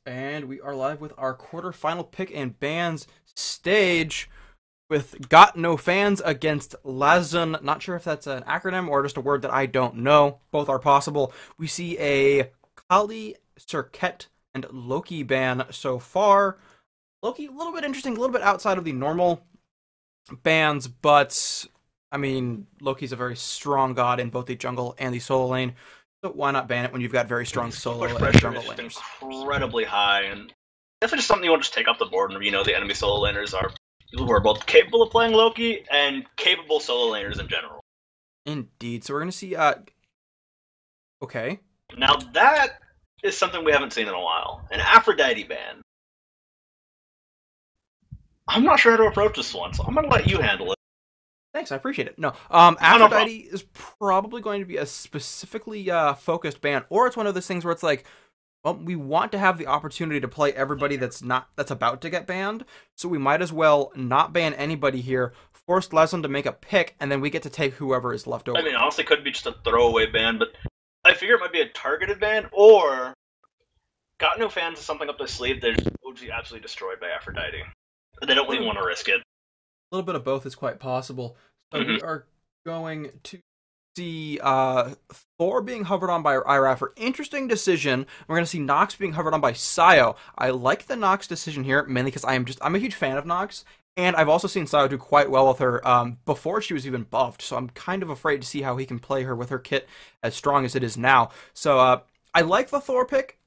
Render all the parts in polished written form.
And we are live with our quarterfinal pick and bans stage with Got No Fans against Lazun. Not sure if that's an acronym or just a word that I don't know. Both are possible. We see a Kali, Circuit, and Loki ban so far. Loki, a little bit interesting, a little bit outside of the normal bans, but I mean, Loki's a very strong god in both the jungle and the solo lane. So why not ban it when you've got very strong solo Push and pressure jungle is just laners? incredibly high, and definitely just something you want to just take off the board. And the enemy solo laners are people who are both capable of playing Loki and capable solo laners in general. Indeed. So we're gonna see. Okay. Now that is something we haven't seen in a while. An Aphrodite ban. I'm not sure how to approach this one, so I'm gonna let you handle it. Thanks, I appreciate it. No, Aphrodite is probably going to be a specifically focused ban, or it's one of those things where it's like, well, we want to have the opportunity to play everybody that's about to get banned, so we might as well not ban anybody here, force Lazun to make a pick, and then we get to take whoever is left over. I mean, honestly, it could be just a throwaway ban, but I figure it might be a targeted ban, or Got No Fans is something up their sleeve that would be absolutely destroyed by Aphrodite. They don't even want to risk it. A little bit of both is quite possible. So we are going to see Thor being hovered on by Irafer. Interesting decision. We're going to see Nox being hovered on by Sayo. I like the Nox decision here, mainly because I'm a huge fan of Nox, and I've also seen Sayo do quite well with her before she was even buffed, so I'm kind of afraid to see how he can play her with her kit as strong as it is now. So I like the Thor pick,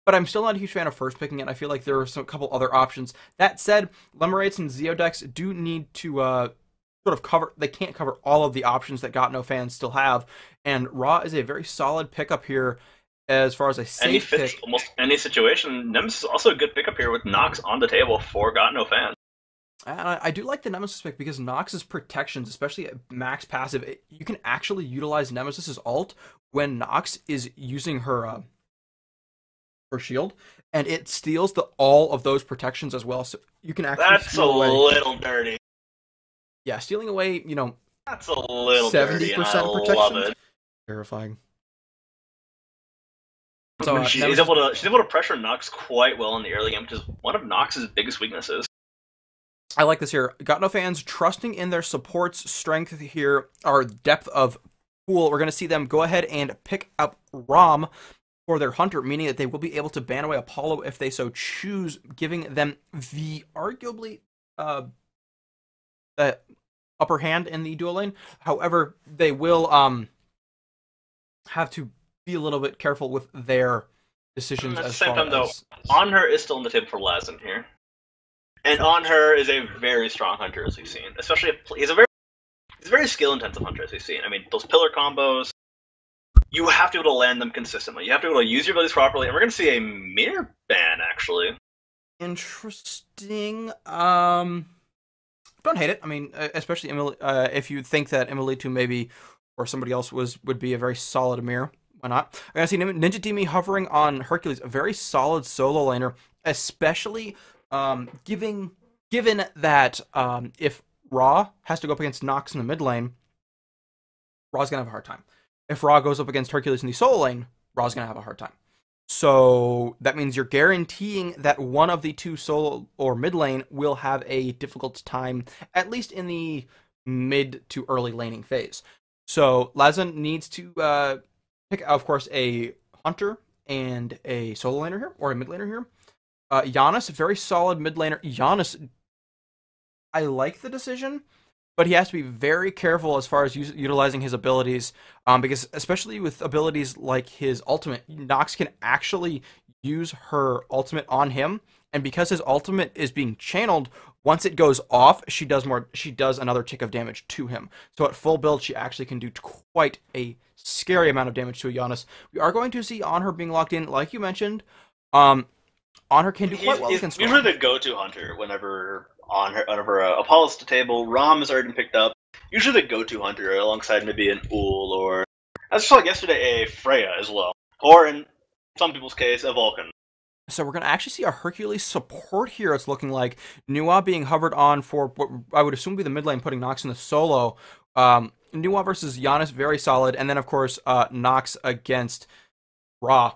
but I'm still not a huge fan of first picking it. I feel like there are a couple other options. That said, Lemurites and Zeodex do need to sort of cover. They can't cover all of the options that Got No Fans still have, and Ra is a very solid pickup here as far as a safe and he fits pick. Almost any situation. Nemesis is also a good pickup here with Nox on the table for Got No Fans. And I do like the Nemesis pick because Nox's protections, especially at max passive, you can actually utilize Nemesis's ult when Nox is using her shield, and it steals all of those protections as well. So you can actually That's a little dirty. Yeah, stealing away, That's a little 70% protection. Love it. Terrifying. So she's able to pressure Nox quite well in the early game, which is one of Nox's biggest weaknesses. I like this here. Got No Fans trusting in their support's strength here, or depth of pool. We're going to see them go ahead and pick up Rom for their Hunter, meaning that they will be able to ban away Apollo if they so choose, giving them the arguably the upper hand in the dual lane. However, they will have to be a little bit careful with their decisions. At the as same far time, though, as... On Her is still on the table for Lazun here. And On Her is a very strong hunter, as we've seen. Especially, he's a very skill-intensive hunter, as we've seen. I mean, those pillar combos, you have to be able to land them consistently. You have to be able to use your abilities properly, and we're going to see a mirror ban, actually. Interesting. Don't hate it. I mean, especially if you think that Emily 2 maybe, or somebody else would be a very solid mirror. Why not? I'm going to see Ninja Demi hovering on Hercules, a very solid solo laner, especially given that if Ra has to go up against Nox in the mid lane, Ra's going to have a hard time. If Ra goes up against Hercules in the solo lane, Ra's going to have a hard time. So that means you're guaranteeing that one of the two solo or mid lane will have a difficult time, at least in the mid to early laning phase. So Lazun needs to pick, of course, a hunter and a solo laner here, or a mid laner here. Giannis, very solid mid laner. Giannis, I like the decision, but he has to be very careful as far as utilizing his abilities, because especially with abilities like his ultimate, Nox can actually use her ultimate on him, and because his ultimate is being channeled, once it goes off, she does another tick of damage to him. So at full build, she actually can do quite a scary amount of damage to a Giannis. We are going to see On Her being locked in, like you mentioned. On Her can do quite well against Storm. Usually the go-to hunter whenever Apollo's at the table, Rom is already picked up. Usually the go-to hunter alongside maybe an Ul, or as I saw yesterday, a Freya as well, or in some people's case, a Vulcan. So we're going to actually see a Hercules support here, it's looking like. Nuwa being hovered on for what I would assume be the mid lane, putting Nox in the solo. Nuwa versus Giannis, very solid. And then, of course, Nox against Ra.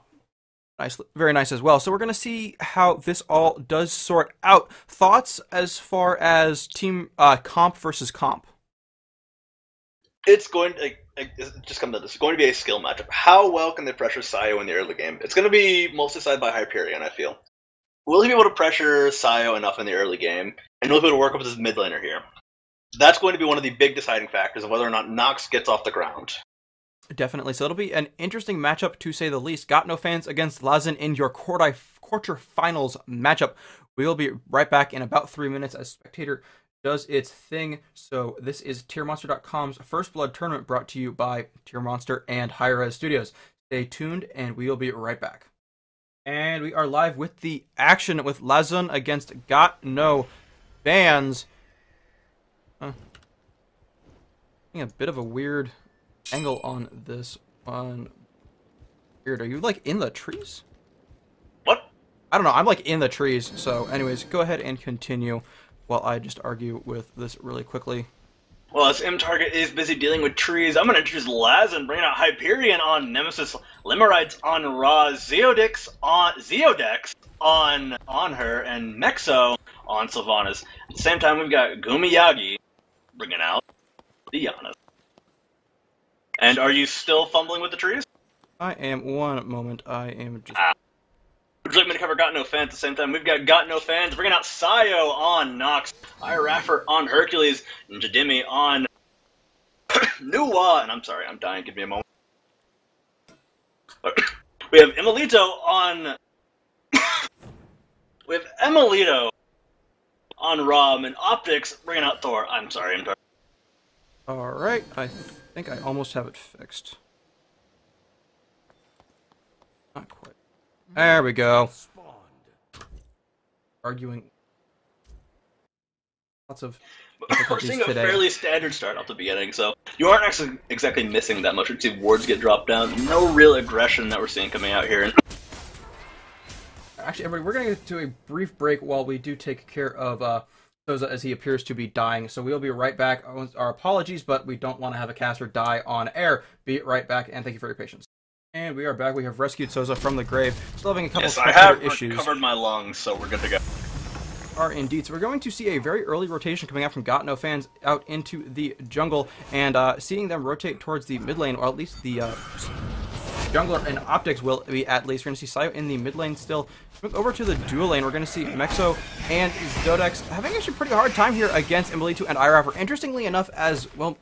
Nice, very nice as well. So we're going to see how this all does sort out. Thoughts as far as team comp versus comp? It's going to just come to this. It's going to be a skill matchup. How well can they pressure Sayo in the early game? It's going to be mostly decided by Hyperion, I feel. Will he be able to pressure Sayo enough in the early game, and will he be able to work up with his mid laner here? That's going to be one of the big deciding factors of whether or not Nox gets off the ground. Definitely. So it'll be an interesting matchup, to say the least. Got No Fans against Lazun in your quarterfinals matchup. We'll be right back in about 3 minutes as Spectator does its thing. So this is TierMonster.com's First Blood Tournament, brought to you by Tier Monster and hi-rez Studios. Stay tuned, and we will be right back. And we are live with the action with Lazun against Got No Fans. Getting a bit of a weird angle on this one. Weird. Are you like in the trees? What? I don't know. I'm like in the trees. So anyways, go ahead and continue while I just argue with this really quickly. Well, as M-Target is busy dealing with trees, I'm going to introduce Lazun, bringing out Hyperion on Nemesis, Limerites on Ra, Zeodex on her, and Mexo on Sylvanas. At the same time, we've got Gumiyagi bringing out Diana. And are you still fumbling with the trees? I am. One moment. I am just... Would you like me to cover Got No Fans at the same time? We've got No Fans bringing out Sayo on Nox, hi-rez on Hercules, and Jadimi on Nuwa. And I'm sorry, I'm dying. Give me a moment. We have Emilito on... we have Emilito on Rom, and Optics bringing out Thor. I'm sorry, I'm sorry. Alright, I think I almost have it fixed. Not quite. There we go. Arguing. Lots of We're difficulties seeing a today. fairly standard start off the beginning, so you aren't actually exactly missing that much. You see wards get dropped down. No real aggression that we're seeing coming out here. Actually, everybody, we're going to get to a brief break while we do take care of Soza, as he appears to be dying. So we'll be right back. Our apologies, but we don't want to have a caster die on air. Be right back, and thank you for your patience. And we are back. We have rescued Soza from the grave. Still having a couple Yes, I have issues. recovered my lungs, so we're good to go. Are indeed. So we're going to see a very early rotation coming out from Got No Fans out into the jungle, and seeing them rotate towards the mid lane, or at least the jungler and Optics will be at least. We're going to see Sayo in the mid lane still. Move over to the dual lane. We're going to see Mexo and Zodex having actually a pretty hard time here against Emilitu and hi-rez. Interestingly enough, as well,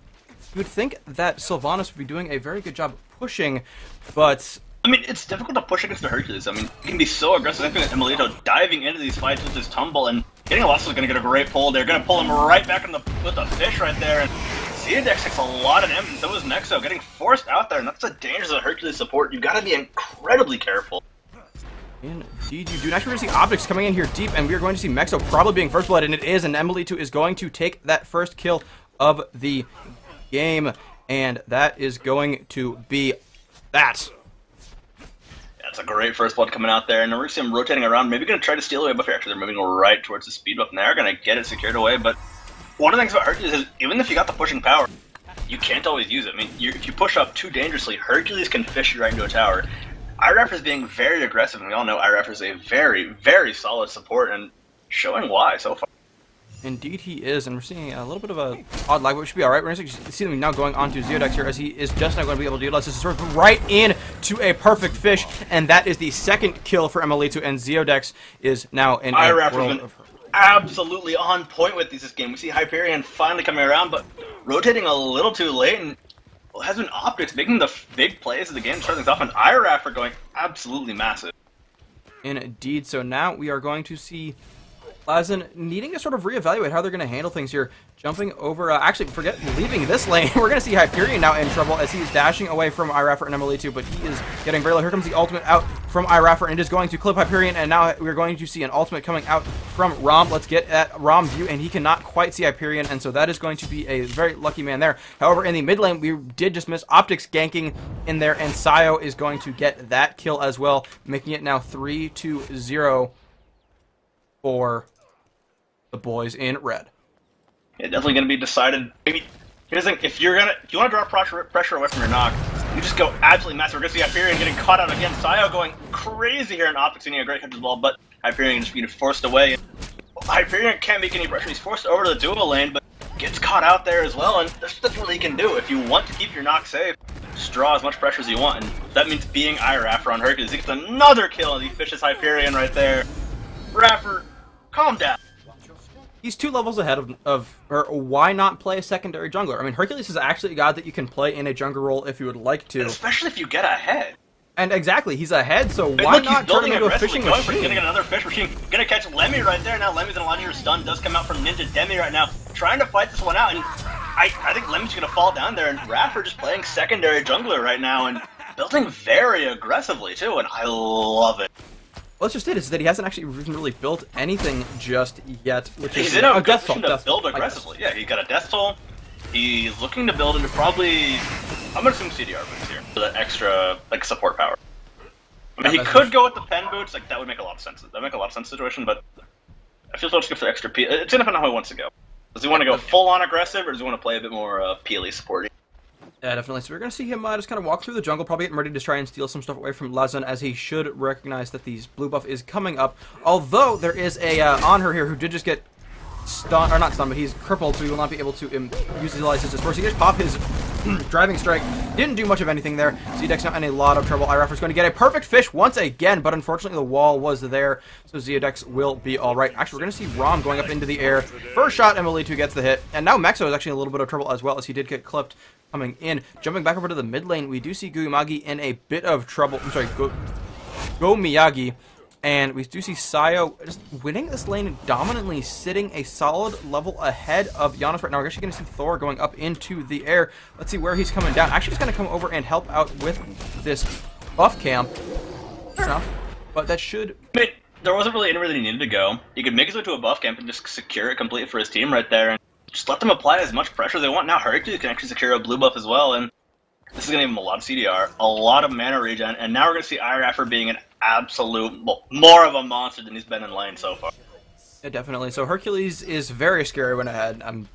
you would think that Sylvanas would be doing a very good job pushing, but... I mean, it's difficult to push against the Hercules. I mean, he can be so aggressive. I think Emilito diving into these fights with his tumble, and getting a is going to get a great pull. They're going to pull him right back with the fish right there, and Zeodex takes a lot of damage, and so is Mexo, getting forced out there, and that's the dangers of Hercules support. You've got to be incredibly careful. Indeed, you do. Next, we're going to see Optics coming in here deep, and we are going to see Mexo probably being first blood, and it is, and Emilitu is going to take that first kill of the game, and that is going to be that. That's a great first blood coming out there, and we're going to see him rotating around, maybe going to try to steal away buff here. Actually, they're moving right towards the speed buff, and they're going to get it secured away, but one of the things about Hercules is, even if you got the pushing power, you can't always use it. I mean, if you push up too dangerously, Hercules can fish you right into a tower. hi-rez is being very aggressive, and we all know hi-rez is a very, very solid support, and showing why so far. Indeed he is, and we're seeing a little bit of a odd lag, but we should be alright. We're going to see them now going on to Zeodex here, as he is just not going to be able to utilize this sort of right in to a perfect fish, and that is the second kill for Emilitu, and Zeodex is now in a world of... Absolutely on point with this game. We see Hyperion finally coming around, but rotating a little too late, and has been Optics making the big plays of the game, starting things off, and hi-rez are going absolutely massive. Indeed, so now we are going to see Lazun needing to sort of reevaluate how they're going to handle things here. Jumping over, actually, forget leaving this lane. We're going to see Hyperion now in trouble as he's dashing away from hi-rez and Emilitu, but he is getting very low. Here comes the ultimate out from hi-rez, and it is going to clip Hyperion, and now we're going to see an ultimate coming out from Rom. Let's get at Rom's view, and he cannot quite see Hyperion, and so that is going to be a very lucky man there. However, in the mid lane, we did just miss Optics ganking in there, and Sayo is going to get that kill as well, making it now 3-0 for the boys in red. Yeah, definitely going to be decided. Maybe here's the thing: if you want to draw pressure away from your knock, you You just go absolutely massive. We're going to see Hyperion getting caught out again. Sayo going crazy here in Optics, getting a great catch as well, but Hyperion just being forced away. Hyperion can't make any pressure. He's forced over to the duo lane, but gets caught out there as well, and there's nothing really he can do. If you want to keep your Nox safe, just draw as much pressure as you want, and that means being Raffer on Hercules. He gets another kill, and he fishes Hyperion right there. Raffer, calm down. He's 2 levels ahead of her. Why not play a secondary jungler? I mean, Hercules is actually a god that you can play in a jungler role if you would like to. Especially if you get ahead. And exactly, he's ahead, so why not turn him into a fishing machine? Gonna get another fish machine. Gonna catch Lemmy right there. Now Lemmy's in a lot of your stun. Does come out from Ninja Demi right now. Trying to fight this one out, and I think Lemmy's gonna fall down there, and Raffer just playing secondary jungler right now, and building very aggressively too, and I love it. Well, that's just it, is that he hasn't actually even really built anything just yet, which is he's in a Death position to build aggressively. Yeah, he got a Death Toll. He's looking to build into probably, I'm gonna assume CDR boots here for that extra like support power. I mean, he could go with the pen boots, like that would make a lot of sense. That would make a lot of sense situation, but I feel so just go for the extra P. It's gonna depend on how he wants to go. Does he want to go full on aggressive, or does he want to play a bit more PLE supporty? Yeah, definitely. So we're going to see him just kind of walk through the jungle, probably getting ready to try and steal some stuff away from Lazun, as he should recognize that the blue buff is coming up. Although there is a on her here who did just get stunned, or not stunned, but he's crippled, so he will not be able to utilize his disperse. He just popped his driving strike. Didn't do much of anything there. Zeodek's now in a lot of trouble. Iraffer's going to get a perfect fish once again, but unfortunately the wall was there, so Zeodex will be alright. Actually, we're going to see Rom going up into the air. First shot, Emily2 gets the hit, and now Mexo is actually in a little bit of trouble as well, as he did get clipped coming in. Jumping back over to the mid lane, we do see Guyumagi in a bit of trouble. I'm sorry, Go Miyagi. And we do see Sayo just winning this lane dominantly, sitting a solid level ahead of Giannis right now. We're actually going to see Thor going up into the air. Let's see where he's coming down. Actually, he's going to come over and help out with this buff camp. Fair enough. But that should... I mean, there wasn't really anywhere that he needed to go. He could make his way to a buff camp and just secure it completely for his team right there. And just let them apply as much pressure as they want. Now Hercules can actually secure a blue buff as well. And this is going to give him a lot of CDR, a lot of mana regen. And now we're going to see Iraffer being an absolute, well, more of a monster than he's been in lane so far. Yeah, definitely. So Hercules is very scary when ahead. I'm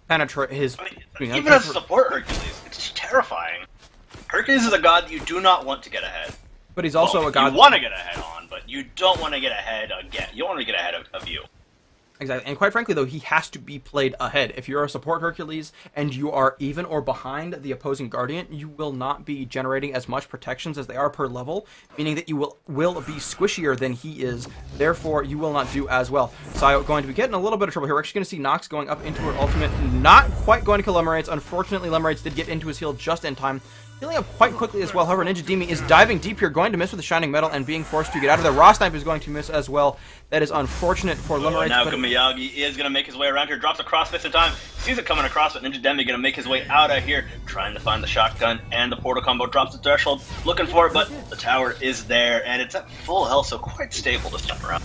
penetrate his. Even as a support Hercules, it's terrifying. Hercules is a god that you do not want to get ahead. But he's also a god you want to get ahead on, but you don't want to get ahead again. You don't want to get ahead of you. Exactly, and quite frankly, though, he has to be played ahead. If you're a support Hercules and you are even or behind the opposing Guardian, you will not be generating as much protections as they are per level, meaning that you will be squishier than he is. Therefore, you will not do as well. Sayo going to be getting a little bit of trouble here. We're actually going to see Nox going up into her ultimate, not quite going to kill Lemurites. Unfortunately, Lemurites did get into his heal just in time. Healing up quite quickly as well. However, Ninja Demi is diving deep here, going to miss with the Shining Metal and being forced to get out of there. Raw Snipe is going to miss as well. That is unfortunate for Lemurites. Now Miyagi is going to make his way around here. Drops a crossface in time. Sees it coming across, but Ninja Demi going to make his way out of here. Trying to find the shotgun and the portal combo. Drops the threshold. Looking for it, but the tower is there. And it's at full health, so quite stable this time around.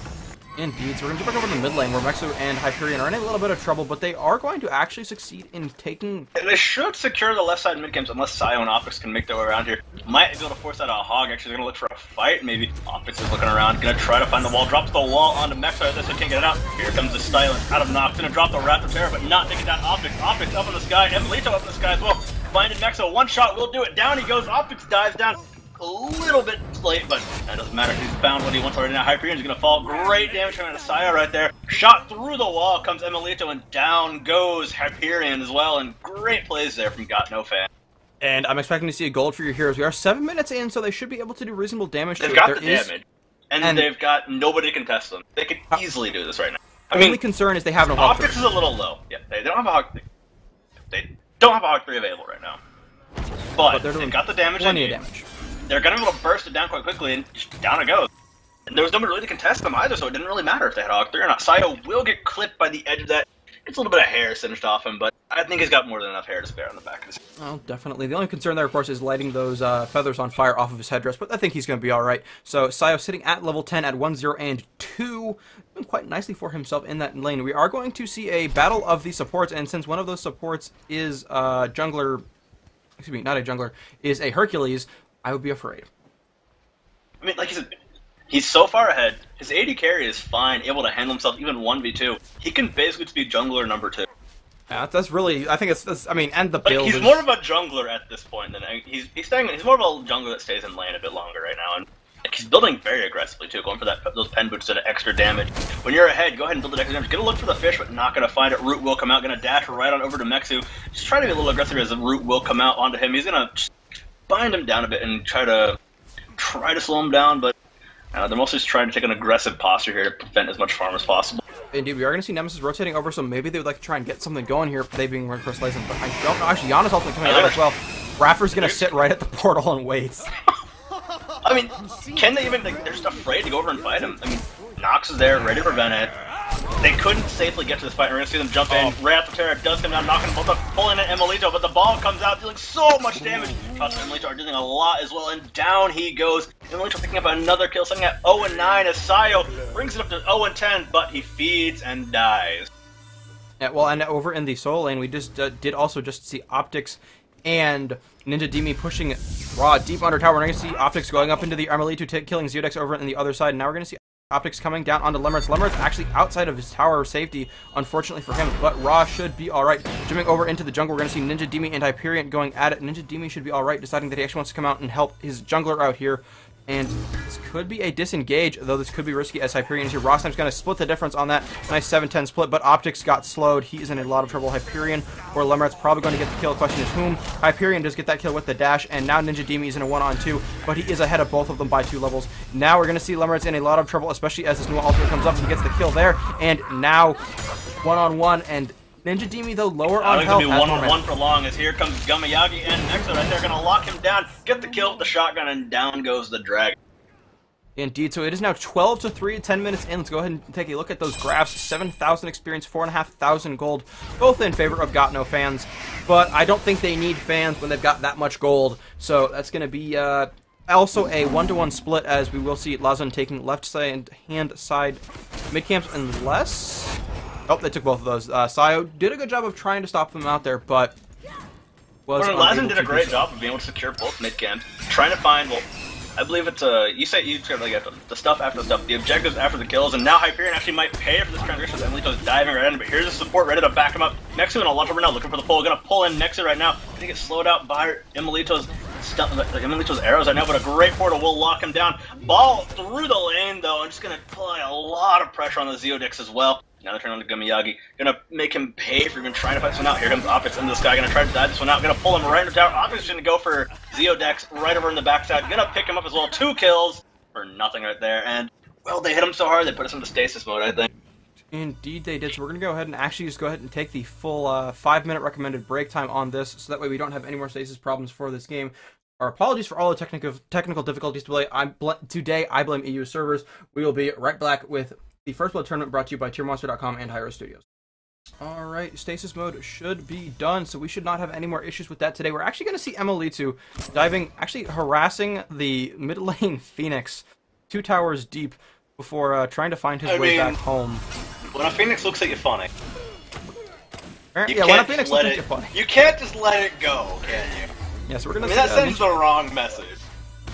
Indeed, so we're going to jump back over to the mid lane where Mexo and Hyperion are in a little bit of trouble, but they are going to actually succeed in taking... They should secure the left side mid camps unless Sayo and Optics can make their way around here. Might be able to force out a hog. Actually, they're going to look for a fight. Maybe Optics is looking around. Going to try to find the wall. Drops the wall onto Mexo. This one can't get it out. Here comes the Silence out of Nox. Going to drop the Raptor Terror, but not taking down Optics. Optics up in the sky. Emilito up in the sky as well. Finding Mexo. One shot will do it. Down he goes. Optics dives down. A little bit late, but that doesn't matter. He's found what he wants already now. Hyperion's gonna fall. Great damage coming out of Saya right there. Shot through the wall comes Emilito, and down goes Hyperion as well. And great plays there from Got No Fan. And I'm expecting to see a gold for your heroes. We are 7 minutes in, so they should be able to do reasonable damage. They've got the damage, and they've got nobody to contest them. They could easily do this right now. The only concern is they have no Hog 3. Optics is a little low. Yeah, they don't have a Hog 3. They don't have a Hog 3 available right now. But they've got the damage. Plenty of damage. They're going to be able to burst it down quite quickly, and just down it goes. And there was nobody really to contest them either, so it didn't really matter if they had Hog 3 or not. Sayo will get clipped by the edge of that. It's a little bit of hair singed off him, but I think he's got more than enough hair to spare on the back of his head. Well, definitely. The only concern there, of course, is lighting those feathers on fire off of his headdress, but I think he's going to be alright. So, Sayo sitting at level 10 at 1-0 and 2, doing quite nicely for himself in that lane. We are going to see a battle of the supports, and since one of those supports is jungler, excuse me, not a jungler, is a Hercules, I would be afraid. I mean, like you said, he's so far ahead. His AD carry is fine, able to handle himself even 1v2. He can basically just be jungler number 2. Yeah, that's really. I think it's. I mean, and the Like, build. he's is... more of a jungler at this point than he's more of a jungler that stays in lane a bit longer right now, and like, he's building very aggressively too, going for those pen boots to extra damage. When you're ahead, go ahead and build the extra damage. Gonna look for the fish, but not gonna find it. Root will come out. Gonna dash right on over to Mexu. Just trying to be a little aggressive as the root will come out onto him. He's gonna bind him down a bit and try to slow him down, but they're mostly just trying to take an aggressive posture here to prevent as much farm as possible. Indeed, we are going to see Nemesis rotating over, so maybe they would like to try and get something going here, they being run first Lazun, but I don't know. Actually, Yana's ultimately coming out as well. Raffer's going to sit right at the portal and wait. I mean, can they even, like, they're just afraid to go over and fight him. I mean, Nox is there, ready to prevent it. They couldn't safely get to this fight, and we're going to see them jump in. Right after Terra does come down, knocking both up, pulling in Emilito, but the ball comes out, dealing so much damage. Trust Emilito are dealing a lot as well, and down he goes. Emilito picking up another kill, sitting at 0-9 as Sayo brings it up to 0-10, but he feeds and dies. Yeah, well, and over in the solo lane, we just did also just see Optics and Ninja Demi pushing Raw deep under tower. We're going to see Optics going up into the Emilito, killing Zeodex over on the other side. Now we're going to see Optics coming down onto Lemmertz. Lemmertz actually outside of his tower of safety, unfortunately for him, but Ra should be alright. Jumping over into the jungle, we're going to see Ninja Demi and Hyperion going at it. Ninja Demi should be alright, deciding that he actually wants to come out and help his jungler out here. And this could be a disengage, though this could be risky as Hyperion is here. Rossheim's going to split the difference on that. Nice 7-10 split, but Optics got slowed. He is in a lot of trouble. Hyperion or Lemmertz probably going to get the kill. The question is whom. Hyperion does get that kill with the dash, and now Ninja Demi is in a 1-on-2, but he is ahead of both of them by 2 levels. Now we're going to see Lemmertz in a lot of trouble, especially as this new ultimate comes up. He gets the kill there, and now 1-on-1, and Ninja Demi, though, lower on health. It's going to be 1-on-1 for long, as here comes Gamayagi and Nexo right there, going to lock him down, get the kill with the shotgun, and down goes the dragon. Indeed, so it is now 12-3, 10 minutes in. Let's go ahead and take a look at those graphs. 7,000 experience, 4,500 gold, both in favor of Got No fans. But I don't think they need fans when they've got that much gold. So that's going to be also a 1-to-1 split, as we will see Lazun taking left side, hand side mid camps, unless... Oh, they took both of those. Sayo did a good job of trying to stop them out there, but... Lazun did a great job of being able to secure both mid camps, trying to find, well... I believe it's you say you like the stuff after the stuff, the objectives after the kills, and now Hyperion actually might pay for this transition. Emilito's diving right in, but here's the support ready to back him up. Nexu in a launch over now, looking for the pull, gonna pull in Nexu right now. I think it's slowed out by Emilito's arrows right now, but a great portal will lock him down. Ball through the lane though, and just gonna apply a lot of pressure on the Zeodex as well. Now they're turning on to Gamayagi. Gonna make him pay for even trying to fight this one out. Here comes Optics into the sky. Gonna try to dive this one out. Gonna pull him right into the tower. Optics gonna go for Zeodex right over in the backside. Gonna pick him up as well. 2 kills for nothing right there. And, well, they hit him so hard they put us into stasis mode, I think. Indeed they did. So we're going to go ahead and actually just go ahead and take the full 5-minute recommended break time on this, so that way we don't have any more stasis problems for this game. Our apologies for all the technical difficulties today. I blame EU servers. We will be right back with the First Blood Tournament, brought to you by TierMonster.com and hi-rez Studios. Alright, stasis mode should be done, so we should not have any more issues with that today. We're actually going to see Emilito diving, actually harassing the mid lane Phoenix 2 towers deep before trying to find his way back home. When a Phoenix looks at you funny. Yeah, when a Phoenix looks at you funny. You can't just let it go, can you? Yeah, so we're going to see that sends the wrong message.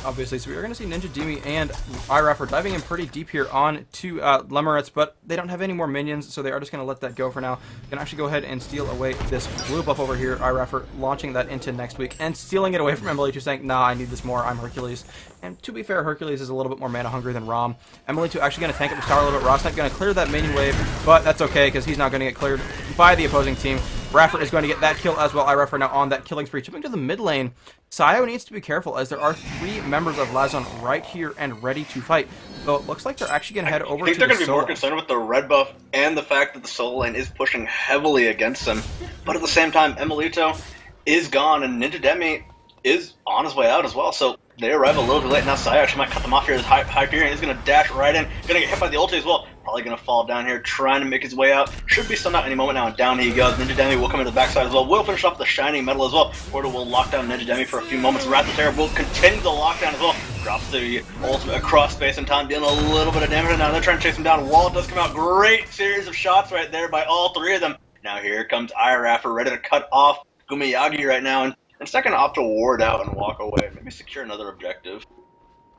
Obviously, so we are going to see Ninja Demi and hi-rez diving in pretty deep here on to Lemmertz, but they don't have any more minions, so they are just going to let that go for now. Can actually go ahead and steal away this blue buff over here. hi-rez launching that into next week and stealing it away from Emilito, saying, nah, I need this more, I'm Hercules. And to be fair, Hercules is a little bit more mana hungry than Rom. Emilito actually going to tank up the tower a little bit. Rossnet going to clear that minion wave, but that's okay, because he's not going to get cleared by the opposing team. Raffer is going to get that kill as well. hi-rez now on that killing spree. Jumping to the mid lane, Sayo needs to be careful, as there are 3 members of Lazun right here and ready to fight. So it looks like they're actually going to head over to the I think they're going to be more concerned with the red buff and the fact that the solo lane is pushing heavily against them. But at the same time, Emilito is gone, and Ninja Demi is on his way out as well. So they arrive a little too late. Now Sayo actually might cut them off here. Hyperion is going to dash right in. Going to get hit by the ulti as well. Probably going to fall down here, trying to make his way out. Should be stunned out any moment now, and down he goes. Ninja Demi will come into the backside as well. Will finish off the Shining Metal as well. Portal will lock down Ninja Demi for a few moments. Wrath of Terror will continue the lockdown as well. Drops the ultimate across space and time, dealing a little bit of damage. And now they're trying to chase him down. Wall does come out. Great series of shots right there by all 3 of them. Now here comes hi-rez ready to cut off Gamayagi right now. And it's not going to opt to ward out and walk away. Maybe secure another objective.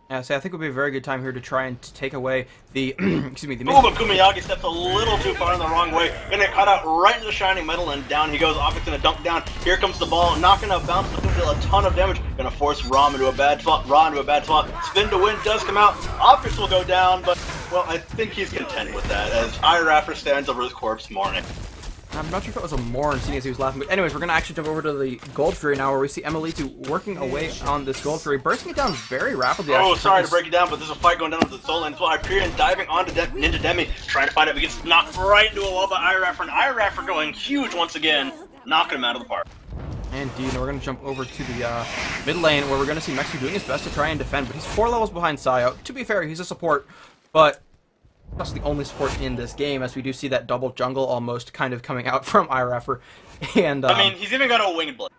Yeah, so I think it would be a very good time here to try and take away the, excuse me, the Ooh, but Kumiyagi steps a little too far in the wrong way. Gonna get caught out right into the shining metal, and down he goes. Optic's gonna dunk down. Here comes the ball. Not gonna bounce, but gonna deal a ton of damage. Gonna force Rom into a bad spot. Spin to win does come out. Optics will go down, but, well, I think he's content with that, as hi-rez stands over his corpse mourning. I'm not sure if it was a Mourn, seeing as he was laughing. But anyways, we're going to actually jump over to the Gold Fury now, where we see Emilitu working away on this Gold Fury, bursting it down very rapidly. Oh, sorry to break it down, but there's a fight going down with the Soul Lane as well. Hyperion diving onto Ninja Demi, trying to find it, but gets knocked right into a wall by hi-rez, and hi-rez going huge once again, knocking him out of the park. Indeed, and we're going to jump over to the mid lane, where we're going to see Mexu doing his best to try and defend, but he's 4 levels behind Sayo. To be fair, he's a support, but that's the only support in this game, as we do see that double jungle almost kind of coming out from hi-rez. And I mean, he's even got a winged blade.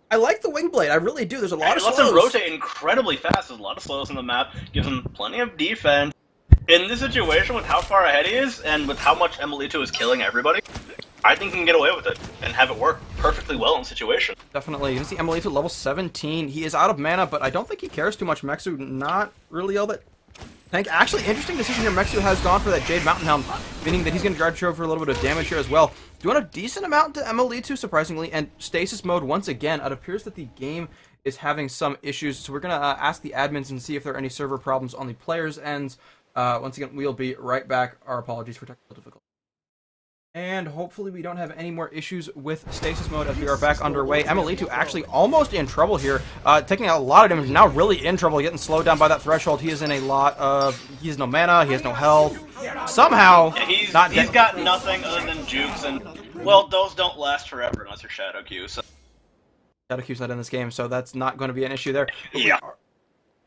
I like the wing blade, I really do. There's a lot of slows. It lets him rotate incredibly fast. There's a lot of slows on the map. Gives him plenty of defense. In this situation, with how far ahead he is, and with how much Emilitu is killing everybody, I think he can get away with it and have it work perfectly well in the situation. Definitely. You can see Emilitu level 17. He is out of mana, but I don't think he cares too much. Mexu not really all that. Actually, interesting decision here. Mexu has gone for that Jade Mountain Helm, meaning that he's going to guard show for a little bit of damage here as well. Doing a decent amount to Emilitu, surprisingly, and stasis mode once again. It appears that the game is having some issues, so we're going to ask the admins and see if there are any server problems on the players' ends. Once again, we'll be right back. Our apologies for technical difficulties. And hopefully we don't have any more issues with stasis mode as we are back underway. Emilitu actually almost in trouble here, taking a lot of damage, now really in trouble, getting slowed down by that threshold. He is in a lot of, he has no mana, he has no health. Somehow, yeah, he's got nothing other than jukes, and, well, those don't last forever unless you're Shadow Q, so. Shadow Q's not in this game, so that's not going to be an issue there. Yeah.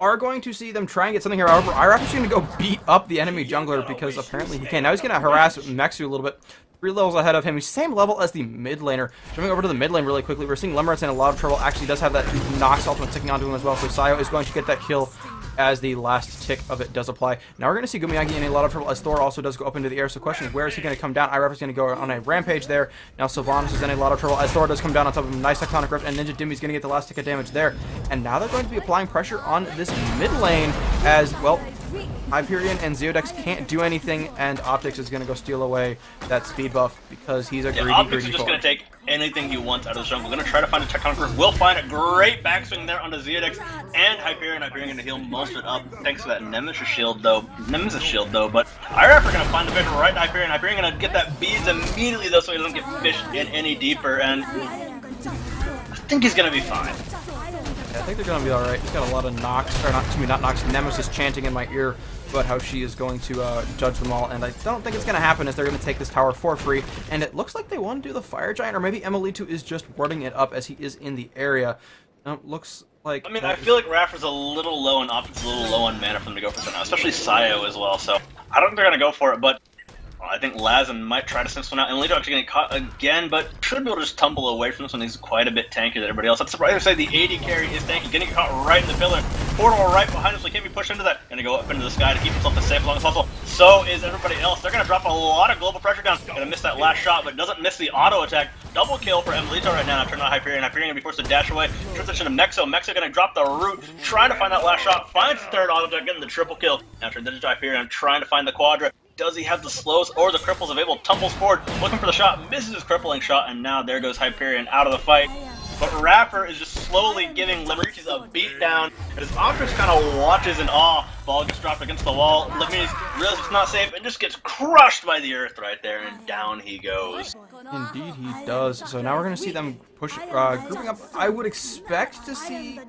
Are going to see them try and get something here. However, hi-rez is going to go beat up the enemy jungler because apparently he can. Now he's going to harass Mexu a little bit. 3 levels ahead of him. He's same level as the mid laner. Jumping over to the mid lane really quickly. We're seeing Lemurt's in a lot of trouble. Actually does have that Nox ultimate sticking onto him as well. So Sayo is going to get that kill as the last tick of it does apply. Now we're going to see Gumiyagi in a lot of trouble as Thor also does go up into the air. So the question is, where is he going to come down? hi-rez is going to go on a rampage there. Now Sylvanas is in a lot of trouble as Thor does come down on top of him. Nice Tectonic Rift, and Ninja Dimmy is going to get the last tick of damage there. And now they're going to be applying pressure on this mid lane as, well, Hyperion and Zeodex can't do anything, and Optics is going to go steal away that speed buff because he's a greedy, Optics is just going to take anything he wants out of the jungle. Going to try to find a Tectonic Rift. Will find a great backswing there onto Zeodex and Hyperion. Hyperion going to heal most of it up thanks to that Nemesis shield, though. But hi-rez are going to find the vision right to Hyperion. Hyperion going to get that beads immediately, though, so he doesn't get fished in any deeper, and I think he's going to be fine. Yeah, I think they're going to be alright. He's got a lot of Nox, or not, excuse me, not Nox, Nemesis chanting in my ear about how she is going to judge them all, and I don't think it's going to happen as they're going to take this tower for free, and it looks like they want to do the Fire Giant, or maybe Emilitu is just warding it up as he is in the area. Looks like... I mean, I feel like Raffer's a little low and Optics a little low on mana for them to go for this now, especially Sayo as well, so I don't think they're going to go for it, but I think Lazun might try to sniff this one out, and Lito actually getting caught again, but should be able to just tumble away from this one. He's quite a bit tankier than everybody else. That's surprising to say the AD carry is tanky, getting caught right in the pillar. Portal right behind him, so he can't be pushed into that. Gonna go up into the sky to keep himself as safe as long as possible. So is everybody else. They're gonna drop a lot of global pressure down. Gonna miss that last shot, but doesn't miss the auto attack. Double kill for Emilito right now. Turn on Hyperion. Hyperion gonna be forced to dash away. Transition to Mexo. Mexo gonna drop the root, trying to find that last shot. Finds the third auto attack, getting the triple kill. Now transition to Hyperion, trying to find the quadra. Does he have the slows or the cripples available? Tumbles forward, looking for the shot, misses his crippling shot, and now there goes Hyperion out of the fight. But Raffer is just slowly giving Lemuriches a beatdown, and his Optics kind of watches in awe. Ball gets dropped against the wall. Lemuriches realizes it's not safe and just gets crushed by the earth right there, and down he goes. Indeed he does. So now we're going to see them push, grouping up. I would expect to see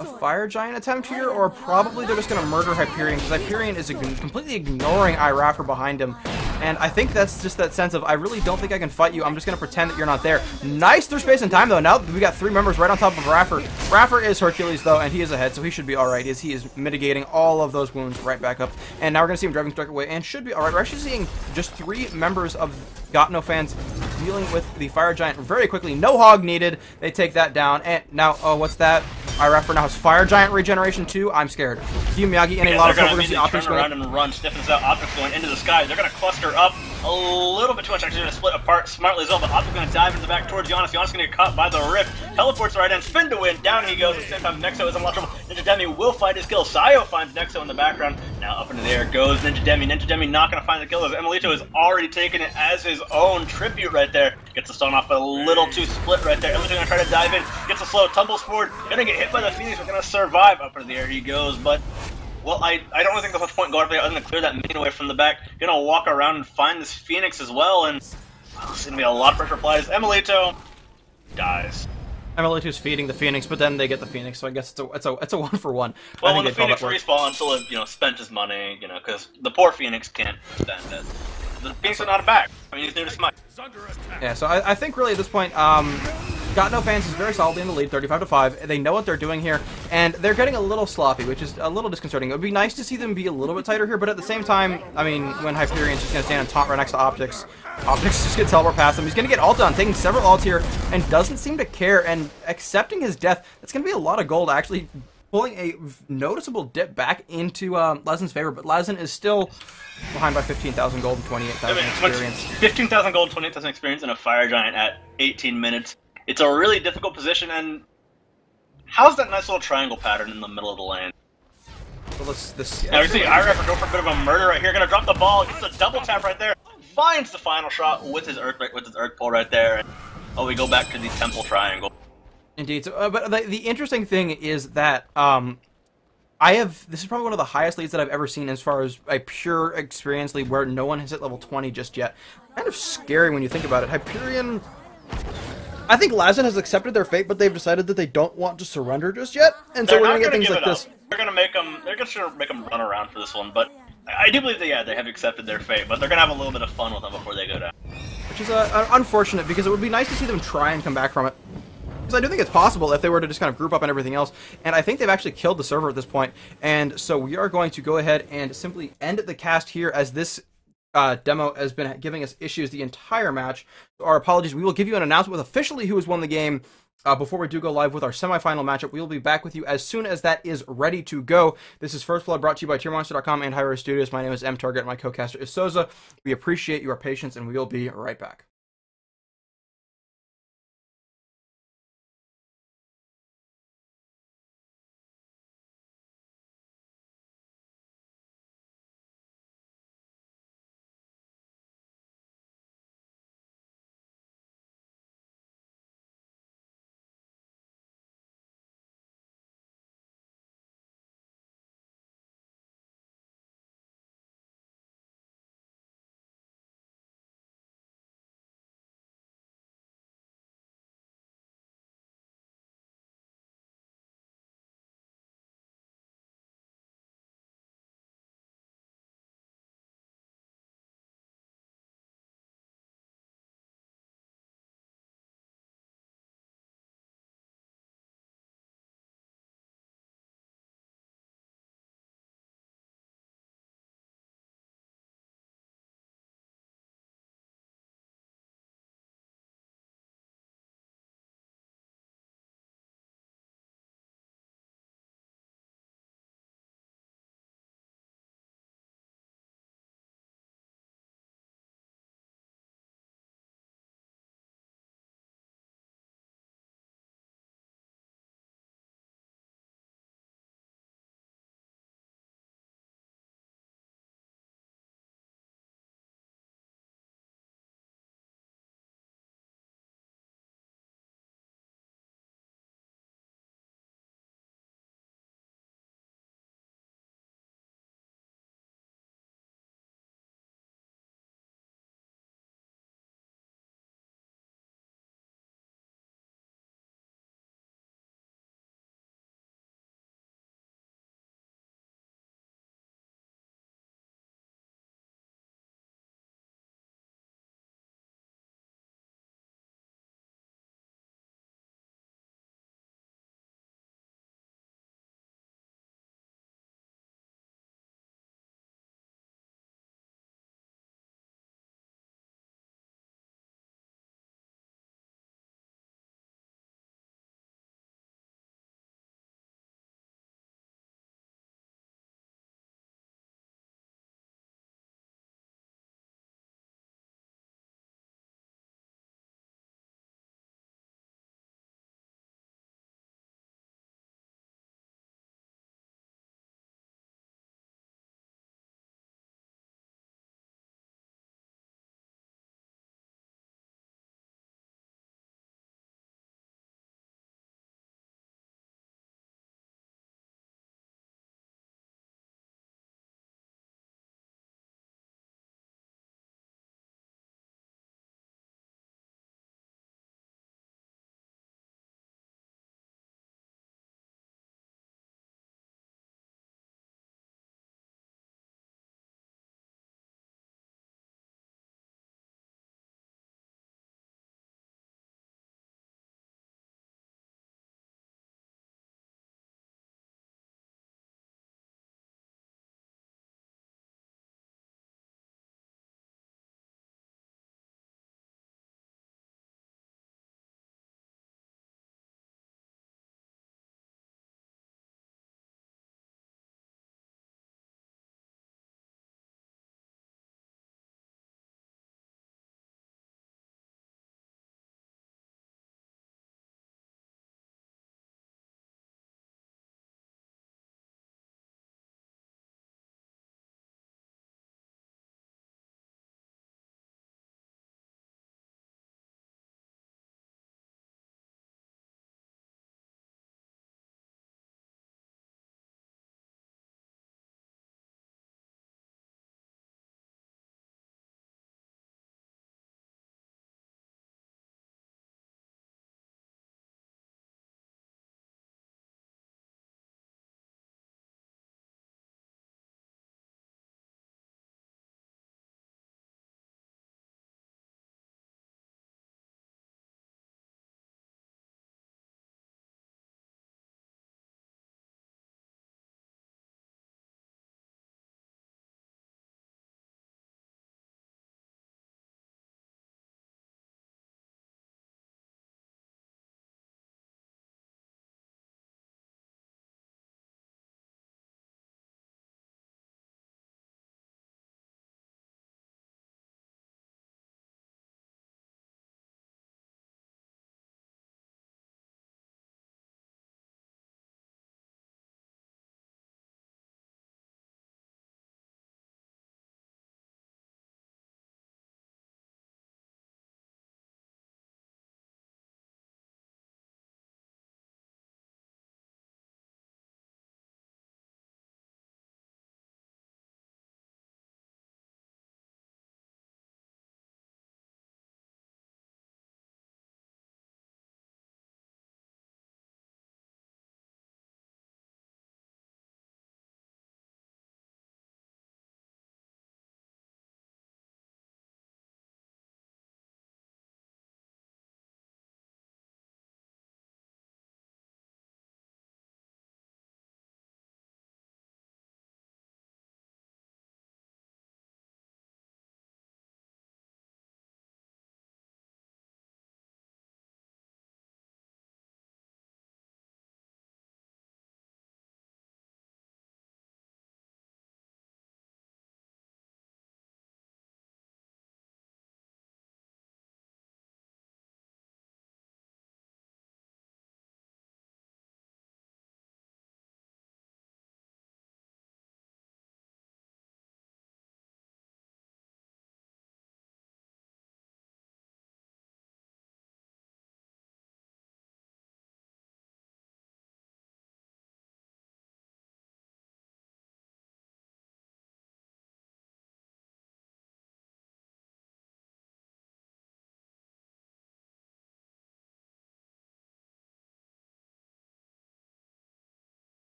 a Fire Giant attempt here, or probably they're just going to murder Hyperion, because Hyperion is completely ignoring Raffer behind him. And I think that's just that sense of, I really don't think I can fight you, I'm just going to pretend that you're not there. Nice through space and time, though. Now we got 3 members right on top of Raffer. Raffer is Hercules, though, and he is ahead, so he should be alright. He is mitigating all of those wounds right back up. And now we're going to see him driving straight away, and should be alright. We're actually seeing just 3 members of Got No fans dealing with the Fire Giant very quickly. No hog needed. They take that down. And now, oh, what's that? IRF now has Fire Giant regeneration too. I'm scared. Team Miyagi in a lot of trouble against the Optics. Turn around and run. Stiffens out. Optics going into the sky. They're going to cluster up a little bit too much. Actually, going to split apart smartly as well. But Optics going to dive into the back towards Giannis. Giannis going to get caught by the rift. Teleports right in. Spin to win. Down he goes. At the same time, Nexo is in a lot of trouble. Ninja Demi will find his kill. Sayo finds Nexo in the background. Now up into the air goes Ninja Demi. Ninja Demi not going to find the kill. As Emilito has already taken it as his own tribute right there. Gets the stun off, but a little too split right there. Emilito going to try to dive in. Gets a slow, tumbles forward. Going to get hit by the Phoenix. We're going to survive. Up into the air he goes, but well, I don't really think there's much point going up there other than clear that main away from the back. Gonna walk around and find this Phoenix as well, and well, it's gonna be a lot of pressure applies. Emilito dies. Emilito's feeding the Phoenix, but then they get the Phoenix, so I guess it's a 1-for-1. Well, when the Phoenix respawns, he'll have spent his money, because the poor Phoenix can't spend it. The Phoenix is not a back. I mean, he's new to Smite. Yeah, so I think really at this point, Got No Fans is very solidly in the lead, 35-5. They know what they're doing here, and they're getting a little sloppy, which is a little disconcerting. It would be nice to see them be a little bit tighter here, but at the same time, I mean, when Hyperion's just going to stand on top right next to Optics, Optics just gets teleport past him. He's going to get ult on, taking several ults here, and doesn't seem to care, and accepting his death. That's going to be a lot of gold, actually pulling a noticeable dip back into Lazun's favor, but Lazun is still behind by 15,000 gold and 28,000 experience. 15,000 gold, 28,000 experience, and a Fire Giant at 18 minutes. It's a really difficult position, and how's that nice little triangle pattern in the middle of the lane? Well, now we see IRF go for a bit of a murder right here. Gonna drop the ball, gets a double tap right there, finds the final shot with his earth pull right there, and oh, we go back to the temple triangle. Indeed. So, but the interesting thing is that this is probably one of the highest leads that I've ever seen as far as a pure experience lead where no one has hit level 20 just yet. Kind of scary when you think about it. Hyperion, I think Lazun has accepted their fate, but they've decided that they don't want to surrender just yet, and so we're gonna get things like this. They're gonna make them run around for this one, but I do believe that they have accepted their fate, but they're gonna have a little bit of fun with them before they go down. Which is unfortunate because it would be nice to see them try and come back from it. Because I do think it's possible if they were to just kind of group up and everything else, and I think they've actually killed the server at this point, and so we are going to go ahead and simply end the cast here as this demo has been giving us issues the entire match. So our apologies. We will give you an announcement with officially who has won the game before we do go live with our semifinal matchup. We will be back with you as soon as that is ready to go. This is First Blood brought to you by TierMonster.com and hi-rez Studios. My name is M Target. My co-caster is Soza. We appreciate your patience, and we will be right back.